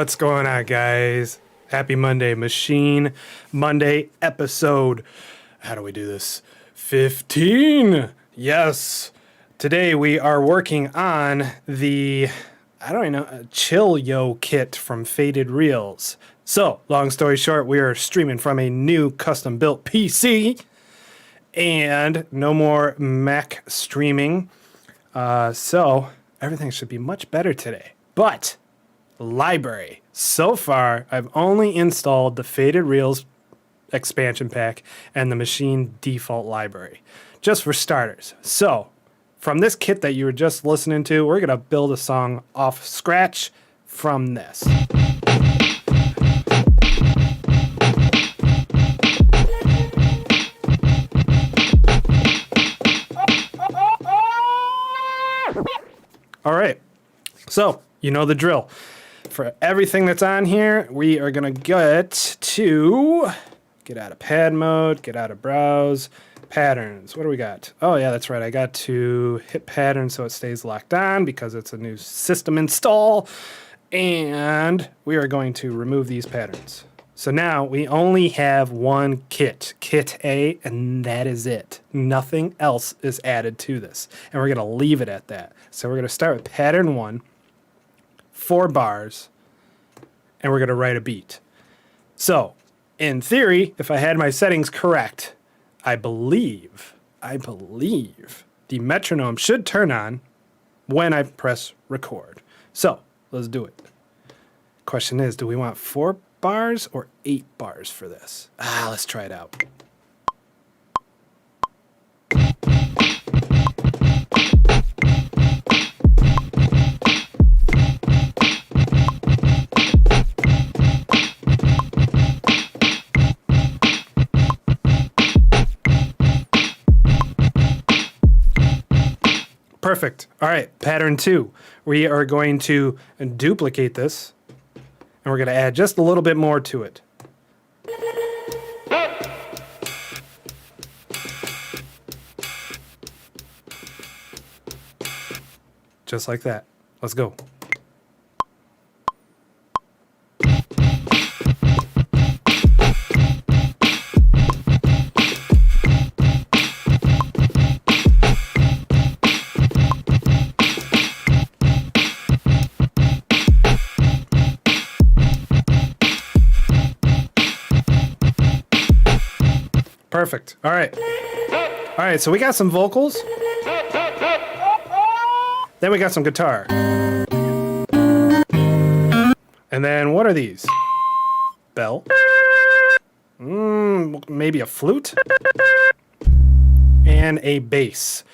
What's going on, guys? Happy Monday, Machine Monday episode. How do we do this? 15. Yes. Today we are working on the, Chill Yo kit from Faded Reels. So, long story short, we are streaming from a new custom built PC and no more Mac streaming. So everything should be much better today. But library. So far, I've only installed the Faded Reels expansion pack and the Maschine default library, just for starters. So, from this kit that you were just listening to, we're going to build a song off scratch from this. All right, so you know the drill. For everything that's on here, we are going to get out of pad mode, get out of browse, patterns. What do we got? Oh, yeah, that's right. I got to hit pattern so it stays locked on because it's a new system install. And we are going to remove these patterns. So now we only have one kit, kit A, and that is it. Nothing else is added to this. And we're going to leave it at that. So we're going to start with pattern 1. 4 bars, and we're going to write a beat. So, in theory, if I had my settings correct, I believe the metronome should turn on when I press record. So, let's do it. Question is, do we want 4 bars or 8 bars for this? Let's try it out. Perfect. All right, pattern 2. We are going to duplicate this, and we're going to add just a little bit more to it. Just like that. Let's go. Perfect. All right. All right, so we got some vocals. Then we got some guitar. And then what are these? Bell. Maybe a flute. And a bass.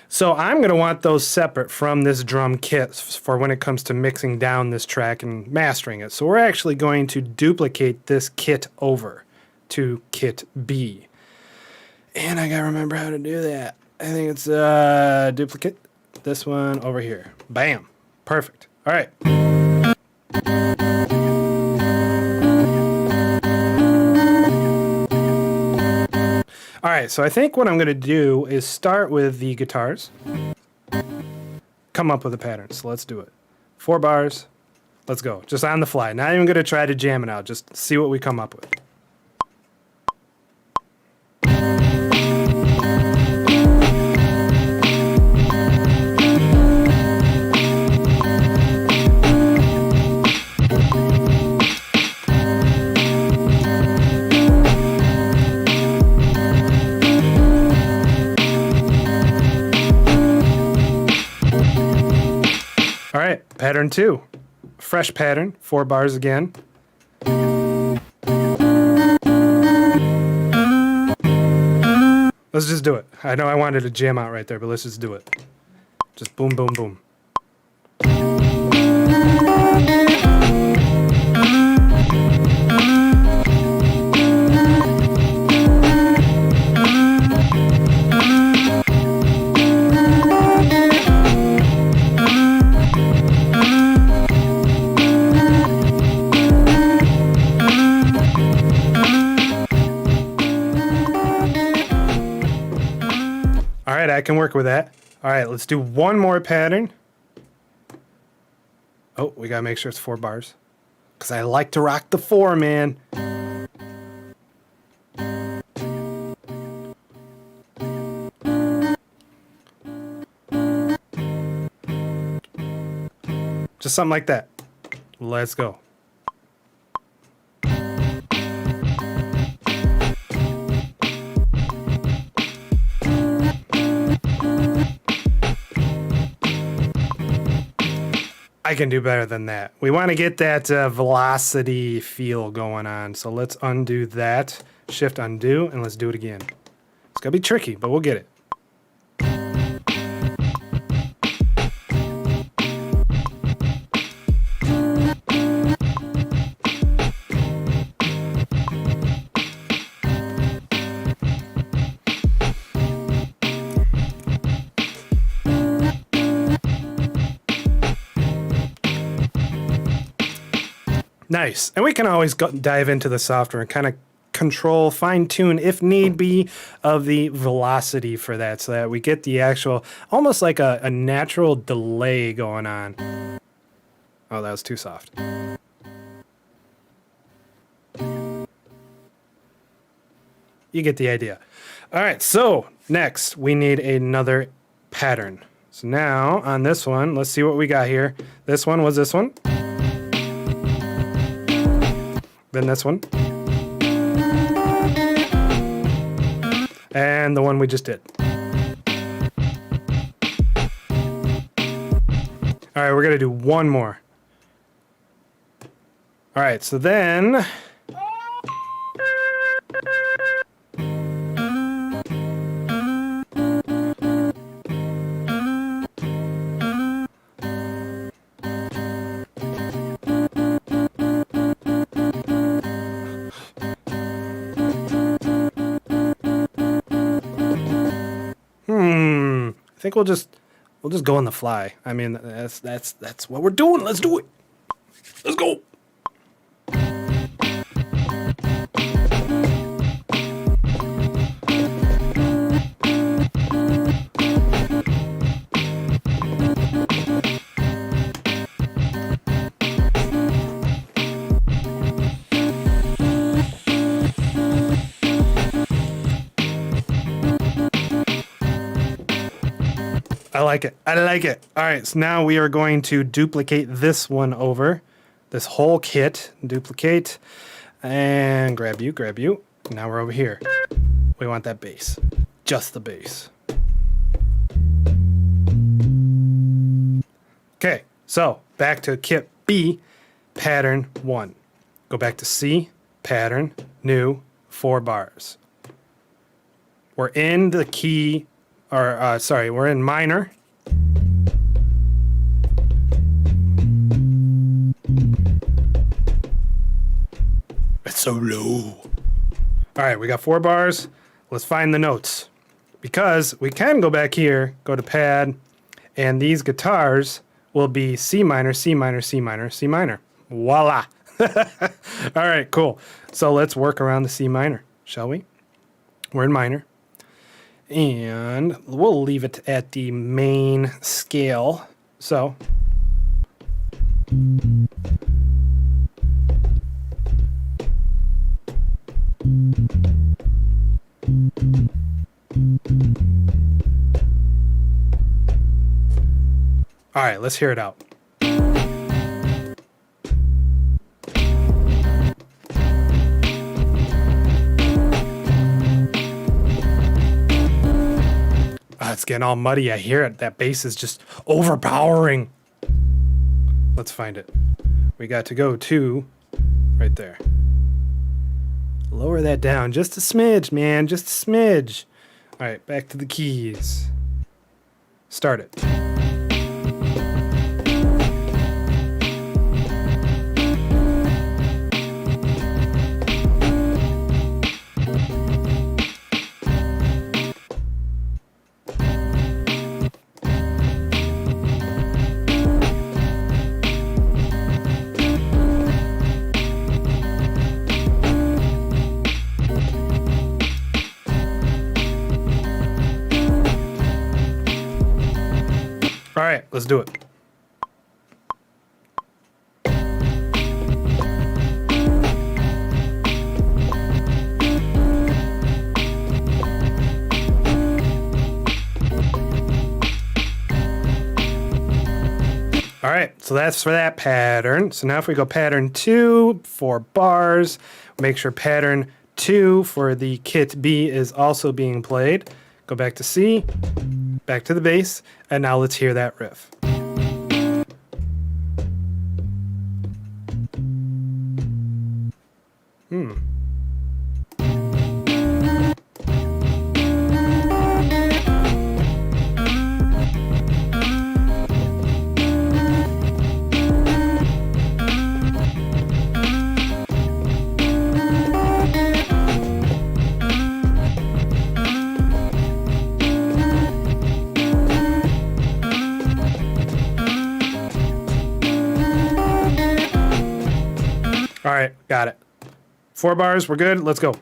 So I'm going to want those separate from this drum kit for when it comes to mixing down this track and mastering it. So we're actually going to duplicate this kit over to kit B. And I gotta remember how to do that. I think it's duplicate this one over here. Bam. Perfect. All right. All right, so I think what I'm gonna do is start with the guitars. Come up with a pattern, so let's do it. 4 bars. Let's go. Just on the fly. Not even gonna try to jam it out. Just see what we come up with. All right, pattern 2. Fresh pattern, 4 bars again. Let's just do it. I know I wanted to jam out right there, but let's just do it. Just boom, boom, boom. All right, I can work with that. All right, let's do one more pattern. Oh, we gotta make sure it's 4 bars. Because I like to rock the 4, man. Just something like that. Let's go. I can do better than that. We want to get that velocity feel going on. So let's undo that. Shift undo, and let's do it again. It's going to be tricky, but we'll get it. Nice. And we can always dive into the software and kind of control, fine-tune, if need be, of the velocity for that so that we get the actual, almost like a natural delay going on. Oh, that was too soft. You get the idea. All right, so next we need another pattern. So now on this one, let's see what we got here. This one was this one. Then this one. And the one we just did. All right, we're going to do one more. All right, so then... I think we'll just go on the fly. I mean, that's what we're doing. Let's do it. Let's go. I like it. I like it. All right, so now we are going to duplicate this one over. This whole kit. Duplicate. And grab you, grab you. Now we're over here. We want that bass. Just the bass. Okay, so back to kit B, pattern 1. Go back to C, pattern, new, 4 bars. We're in the key... we're in minor. It's so low. All right, we got 4 bars. Let's find the notes. Because we can go back here, go to pad, and these guitars will be C minor, C minor, C minor, C minor. Voila. All right, cool. So let's work around the C minor, shall we? We're in minor. And we'll leave it at the main scale. So all right, let's hear it out. It's getting all muddy. I hear it. That bass is just overpowering. Let's find it. We got to go to right there. Lower that down just a smidge, man. Just a smidge. All right, back to the keys. Start it. All right, let's do it. right, so that's for that pattern. So now if we go pattern 2, 4 bars, make sure pattern 2 for the kit B is also being played. Go back to C, back to the bass, and now let's hear that riff. All right, got it. 4 bars, we're good. Let's go.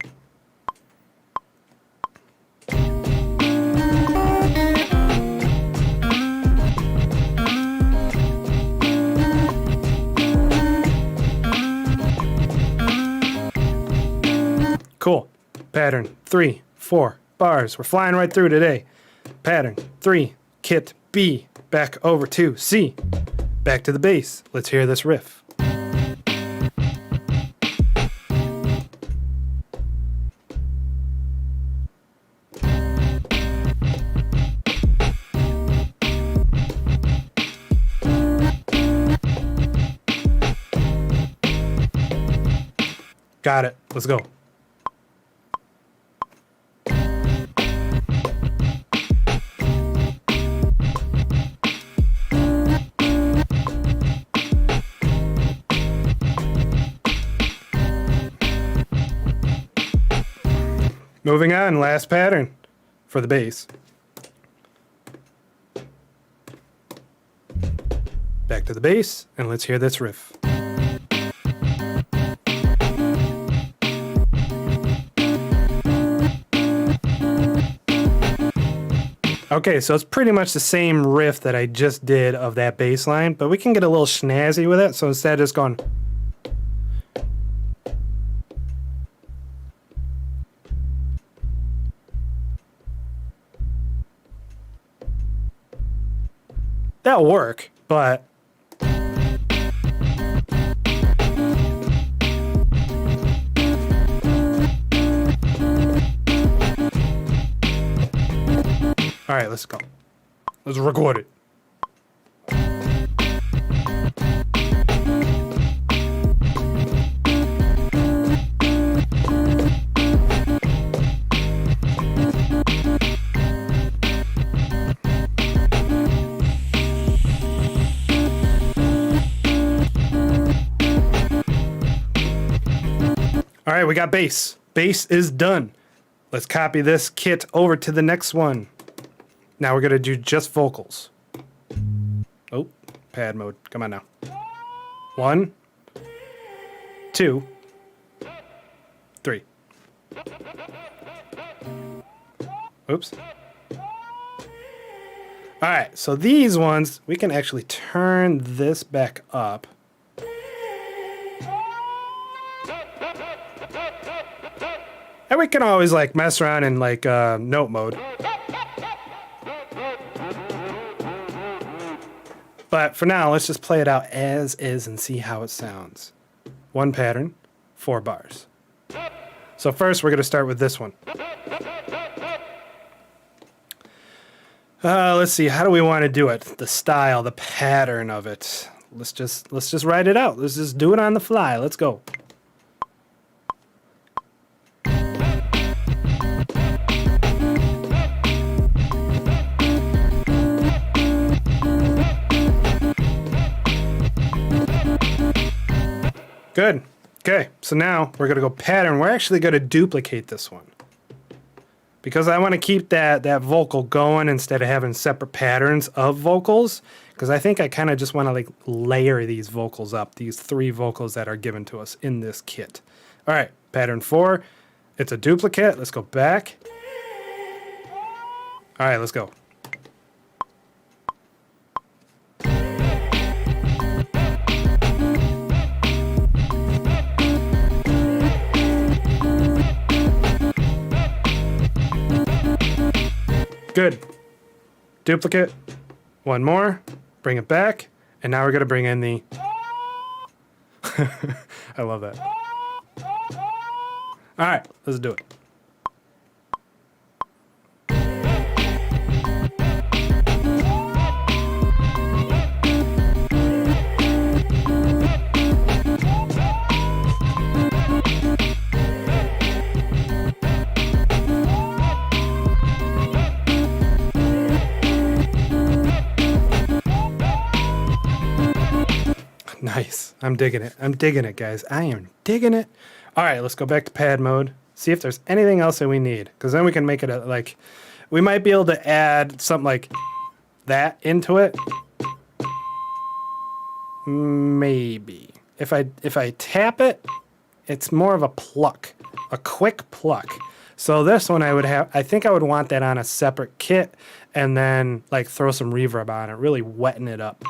Cool. Pattern 3, 4 bars. We're flying right through today. Pattern 3, kit B, back over to C, back to the bass. Let's hear this riff. Got it. Let's go. Moving on, last pattern for the bass. Back to the bass, and let's hear this riff. Okay, so it's pretty much the same riff that I just did of that bass line, but we can get a little snazzy with it, so instead of just going... That'll work, but... All right, let's go. Let's record it. All right, we got bass. Bass is done. Let's copy this kit over to the next one. Now we're going to do just vocals. Oh, pad mode. Come on now. 1, 2, 3. Oops. All right, so these ones, we can actually turn this back up. And we can always like mess around in like note mode. But for now, let's just play it out as is and see how it sounds. 1 pattern, 4 bars. So first, we're going to start with this one. Let's see, how do we want to do it? The style, the pattern of it. Let's just write it out. Let's just do it on the fly. Let's go. Good. Okay, so now we're going to go pattern. We're actually going to duplicate this one. Because I want to keep that vocal going instead of having separate patterns of vocals. Because I think I kind of just want to like layer these vocals up. These 3 vocals that are given to us in this kit. All right, pattern 4. It's a duplicate. Let's go back. All right, let's go. Good. Duplicate. 1 more. Bring it back. And now we're going to bring in the... I love that. All right, let's do it. Nice. I'm digging it. I'm digging it, guys. I am digging it. All right, let's go back to pad mode. See if there's anything else that we need. Because then we can make it like... We might be able to add something like that into it. Maybe. If I tap it, it's more of a pluck. A quick pluck. So this one I think I would want that on a separate kit. And then like throw some reverb on it. Really wetting it up.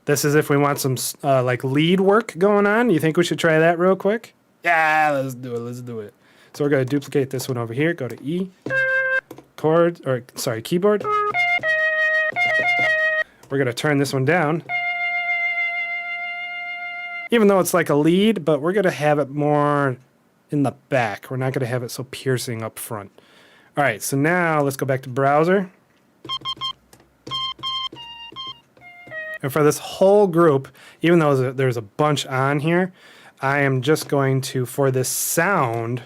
This is if we want some like lead work going on. You think we should try that real quick? Yeah, let's do it. Let's do it. So we're going to duplicate this one over here. Go to E, keyboard. We're going to turn this one down. Even though it's like a lead, but we're going to have it more in the back. We're not going to have it so piercing up front. All right, so now let's go back to browser. And for this whole group, even though there's a bunch on here, I am just going to, for this sound,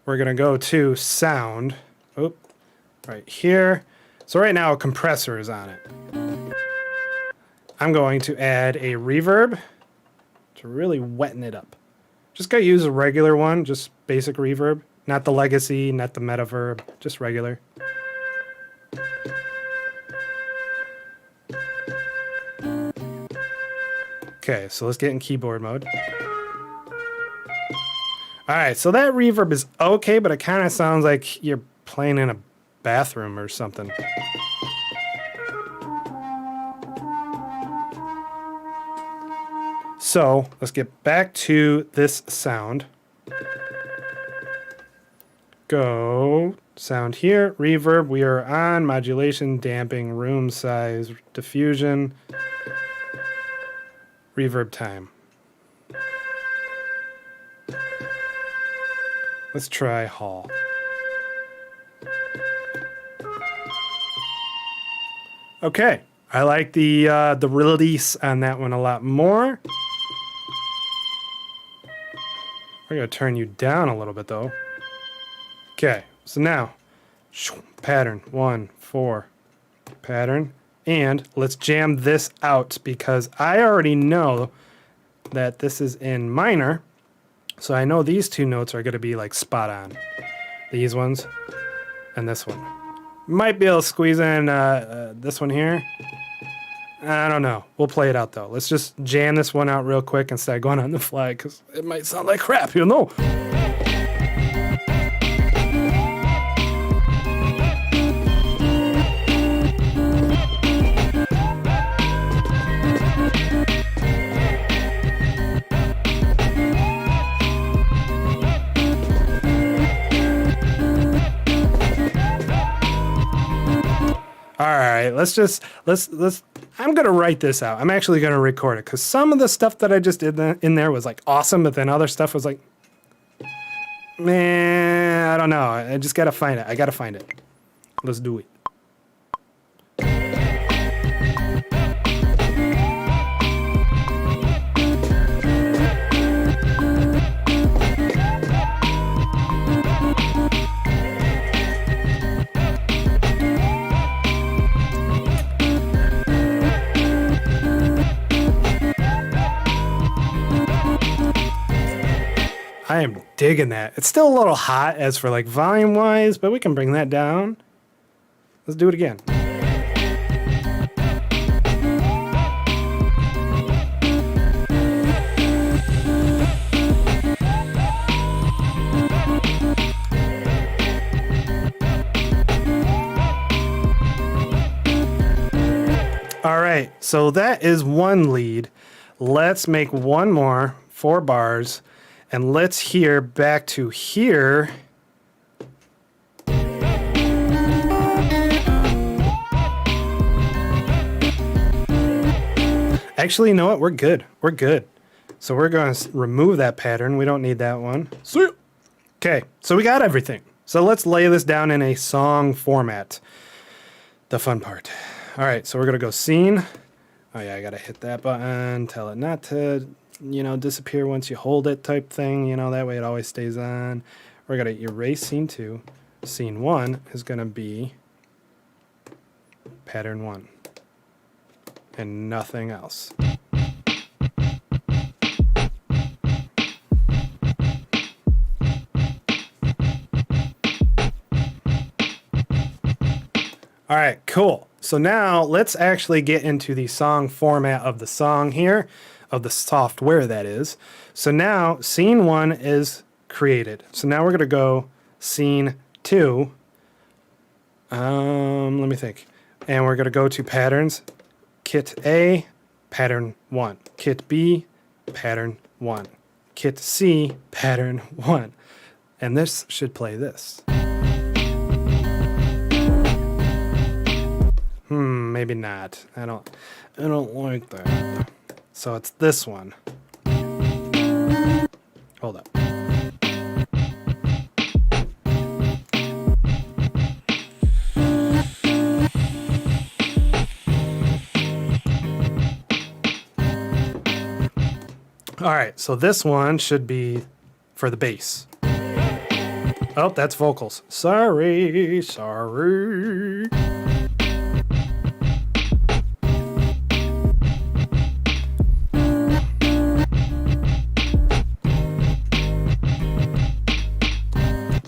we're going to go to sound, right here. So right now a compressor is on it. I'm going to add a reverb to really wetten it up. Just going to use a regular one, just basic reverb, not the legacy, not the metaverb, just regular. Okay, so let's get in keyboard mode. All right, so that reverb is okay, but it kind of sounds like you're playing in a bathroom or something. So let's get back to this sound. Go sound here, reverb. We are on modulation, damping, room size, diffusion. Reverb time. Let's try Hall. Okay, I like the release on that one a lot more. We're gonna turn you down a little bit though. Okay, so now pattern 1 4 pattern. And let's jam this out because I already know that this is in minor. So I know these two notes are going to be like spot on. These ones and this one. Might be able to squeeze in this one here. I don't know. We'll play it out though. Let's just jam this one out real quick instead of going on the fly because it might sound like crap, you know. Alright, let's I'm gonna write this out. I'm actually gonna record it because some of the stuff that I just did in there was like awesome, but then other stuff was like, man, I don't know. I just gotta find it. I gotta find it. Let's do it. I am digging that. It's still a little hot as for like volume wise, but we can bring that down. Let's do it again. All right, so that is one lead. Let's make one more, 4 bars. And let's hear back to here. Actually, you know what? We're good. We're good. So we're going to remove that pattern. We don't need that one. See? Okay, so we got everything. So let's lay this down in a song format. The fun part. All right, so we're going to go scene. Oh, yeah, I got to hit that button. Tell it not to, disappear once you hold it type thing. That way it always stays on. We're going to erase scene 2. Scene 1 is going to be pattern 1 and nothing else. All right, cool. So now let's actually get into the song format of the song here, of the software that is. So now scene 1 is created. So now we're going to go scene 2. Let me think. And we're going to go to patterns, kit A, pattern 1, kit B, pattern 1, kit C, pattern 1. And this should play this. Maybe not. I don't like that. So it's this one. Hold up. All right, so this one should be for the bass. Oh, that's vocals. Sorry.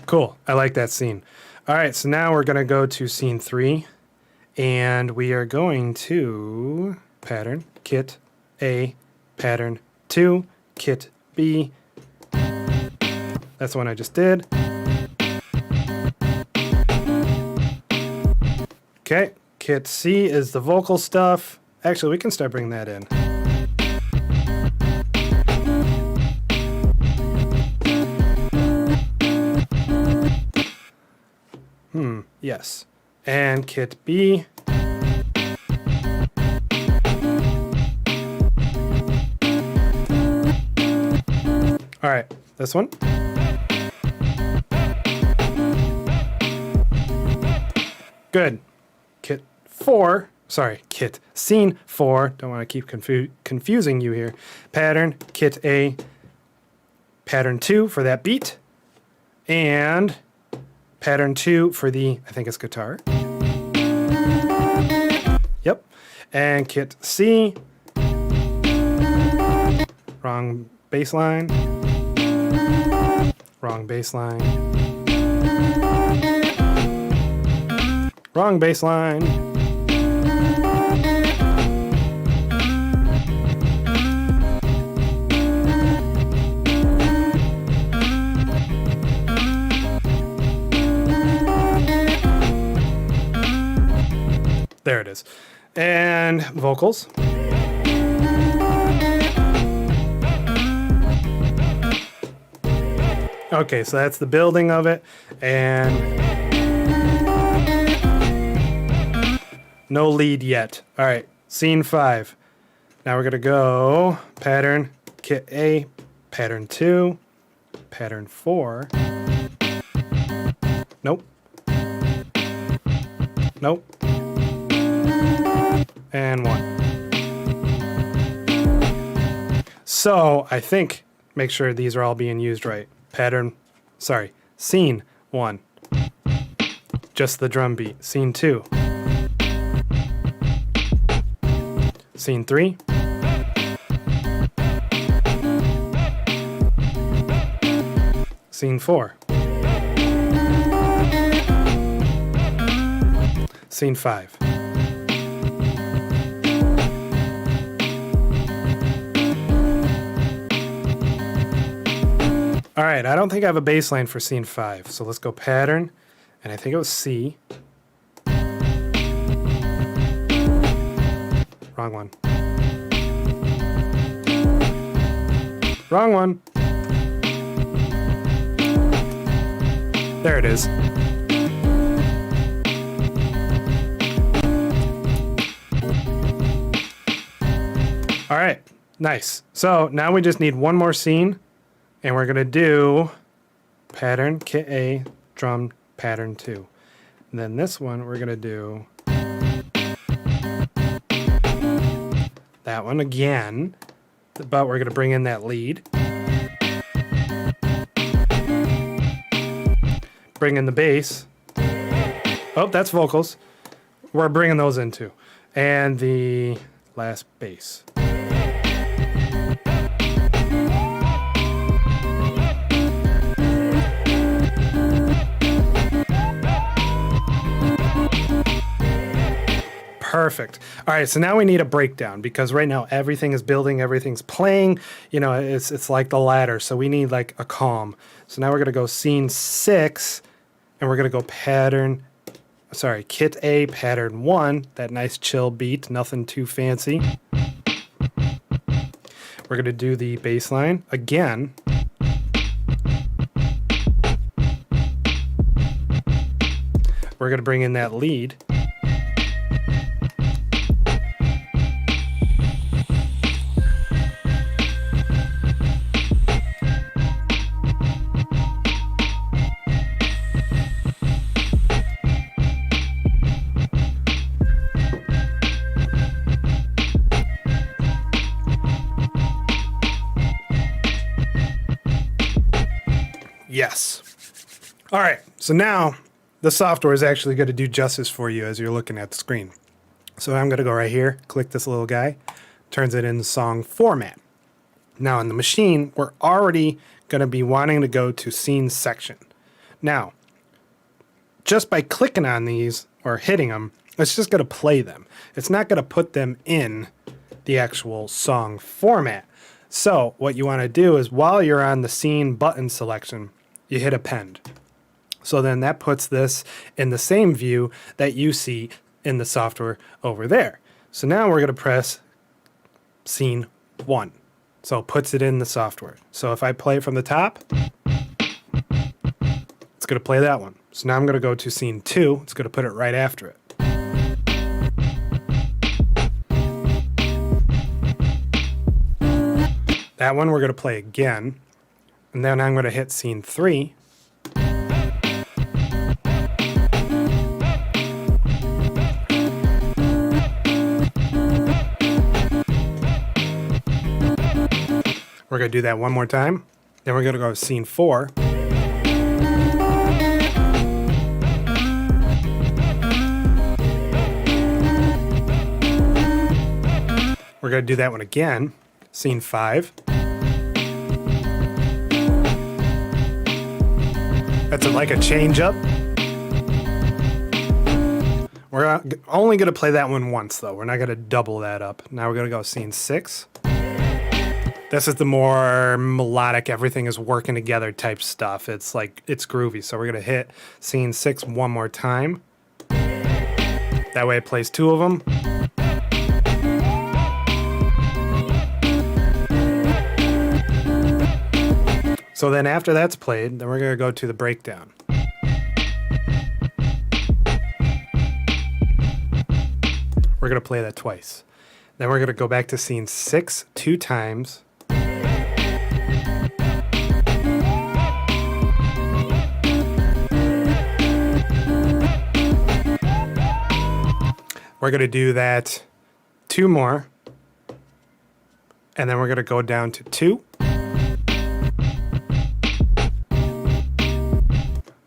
Cool. I like that scene. All right, so now we're going to go to scene 3, and we are going to pattern, kit A, pattern 2, kit B. That's the one I just did. Okay, kit C is the vocal stuff. Actually, we can start bringing that in. Yes. And kit B. All right, this one. Good. Kit 4. Sorry, kit. Scene 4. Don't want to keep confusing you here. Pattern, kit A. Pattern 2 for that beat. And pattern 2 for the, I think it's guitar. Yep. And kit C. Wrong bass line. Wrong bass line. Wrong bass line. There it is. And vocals. Okay, so that's the building of it. And no lead yet. All right, scene 5. Now we're going to go pattern, kit A, pattern 2, pattern 4. Nope. Nope. And 1. So I think, make sure these are all being used right. Scene 1. Just the drum beat. Scene 2. Scene 3. Scene 4. Scene 5. All right, I don't think I have a bass line for scene 5, so let's go pattern, and I think it was C. Wrong one. Wrong one. There it is. All right, nice. So now we just need one more scene, and we're gonna do pattern, kit A, drum, pattern 2. And then this one, we're gonna do that one again, but we're gonna bring in that lead. Bring in the bass. Oh, that's vocals. We're bringing those in too. And the last bass. Perfect. All right, so now we need a breakdown because right now everything is building, everything's playing. You know, it's like the ladder, so we need like a calm. So now we're gonna go scene 6, and we're gonna go kit A, pattern 1, that nice chill beat, nothing too fancy. We're gonna do the bass line again. We're gonna bring in that lead. Yes. All right, so now the software is actually going to do justice for you as you're looking at the screen. So I'm going to go right here, click this little guy, turns it into song format. Now in the machine, we're already going to be wanting to go to scene section. Now, just by clicking on these or hitting them, it's just going to play them. It's not going to put them in the actual song format. So what you want to do is while you're on the scene button selection, you hit append. So then that puts this in the same view that you see in the software over there. So now we're going to press scene 1. So it puts it in the software. So if I play it from the top, it's going to play that one. So now I'm going to go to scene 2. It's going to put it right after it. That one we're going to play again. And then I'm going to hit scene 3. We're going to do that one more time. Then we're going to go to scene 4. We're going to do that one again. Scene 5. That's like a change up. We're only going to play that one once, though. We're not going to double that up. Now we're going to go scene 6. This is the more melodic, everything is working together type stuff. It's like, it's groovy. So we're going to hit scene 6 one more time. That way it plays 2 of them. So then after that's played, then we're going to go to the breakdown. We're going to play that twice. Then we're going to go back to scene 6 2 times. We're going to do that 2 more. And then we're going to go down to 2.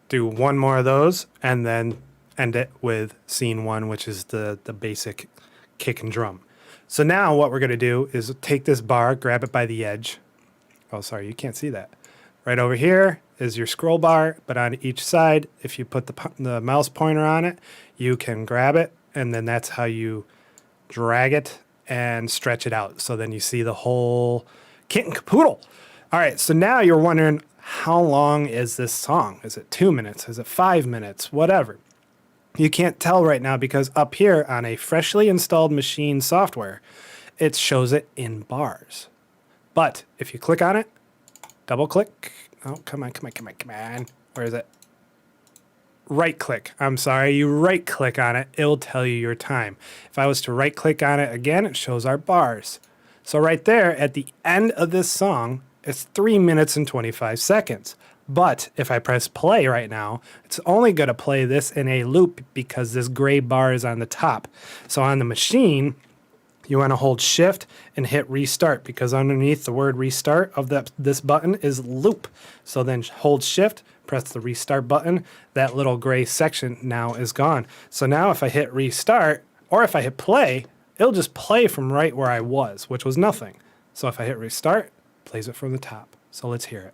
Do 1 more of those, and then end it with scene 1, which is the basic kick and drum. So now what we're going to do is take this bar, grab it by the edge. Oh, sorry, you can't see that. Right over here is your scroll bar, but on each side, if you put the mouse pointer on it, you can grab it, and then that's how you drag it and stretch it out. So then you see the whole kit and caboodle. All right, so now you're wondering, how long is this song? Is it 2 minutes? Is it 5 minutes? Whatever. You can't tell right now because up here on a freshly installed Maschine software, it shows it in bars. But if you click on it, double click. Oh, come on. Where is it? Right click. I'm sorry. You right click on it. It'll tell you your time. If I was to right click on it again, it shows our bars. So right there at the end of this song, it's 3 minutes and 25 seconds. But if I press play right now, it's only going to play this in a loop because this gray bar is on the top. So on the machine, you want to hold shift and hit restart because underneath the word restart of this button is loop. So then hold shift, press the restart button. That little gray section now is gone. So now if I hit restart or if I hit play, it'll just play from right where I was, which was nothing. So if I hit restart, it plays it from the top. So let's hear it.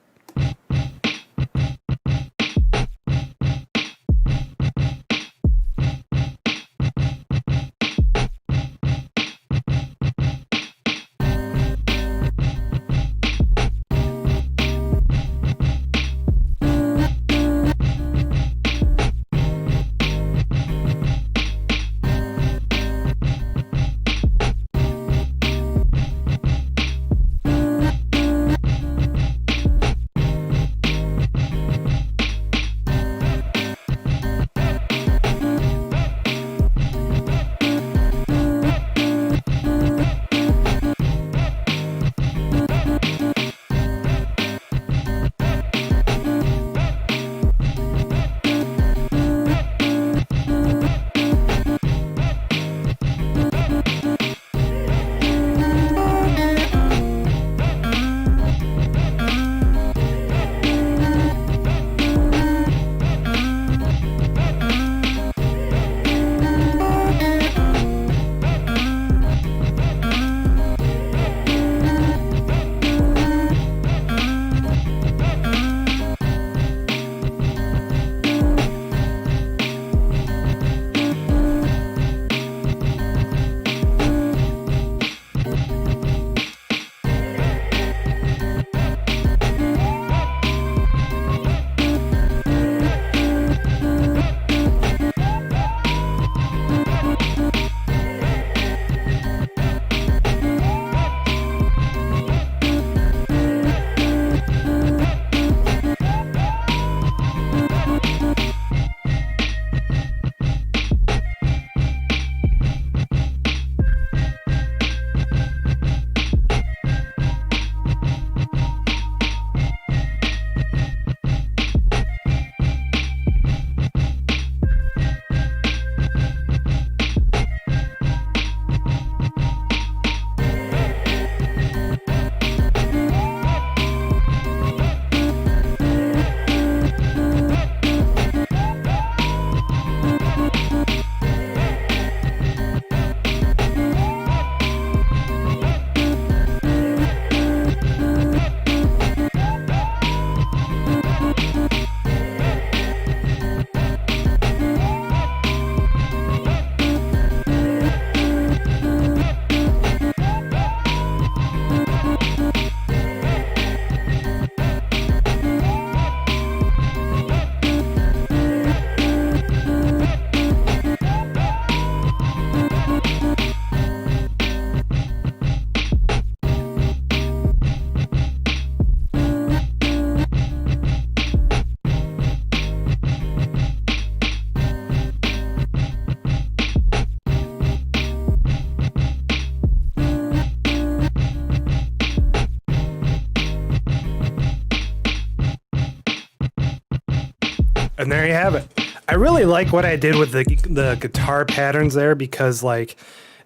And there you have it. I really like what I did with the guitar patterns there because, like,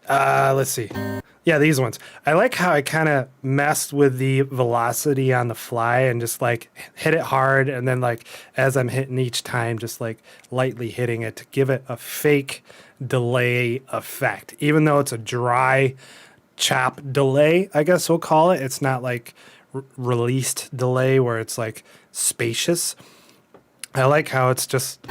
let's see. Yeah, these ones. I like how I kind of messed with the velocity on the fly and just, like, hit it hard. And then, like, as I'm hitting each time, just, like, lightly hitting it to give it a fake delay effect. Even though it's a dry chop delay, I guess we'll call it. It's not, like, released delay where it's, like, spacious. I like how it's just...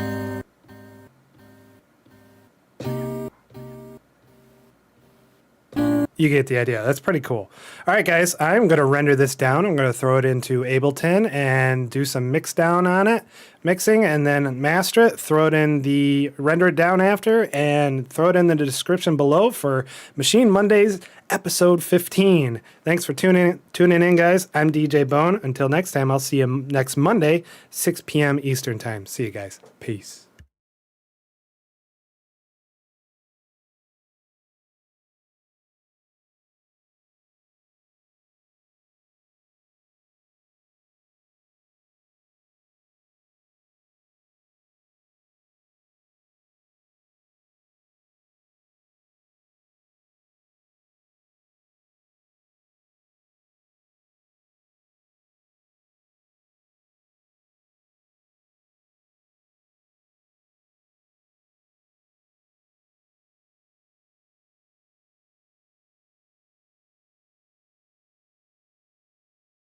You get the idea. That's pretty cool. All right, guys, I'm going to render this down. I'm going to throw it into Ableton and do some mix down on it, mixing, and then master it, throw it in the render it down after, and throw it in the description below for Machine Mondays episode 15. Thanks for tuning in, guys. I'm DJ Bone. Until next time, I'll see you next Monday, 6 p.m. Eastern Time. See you guys. Peace.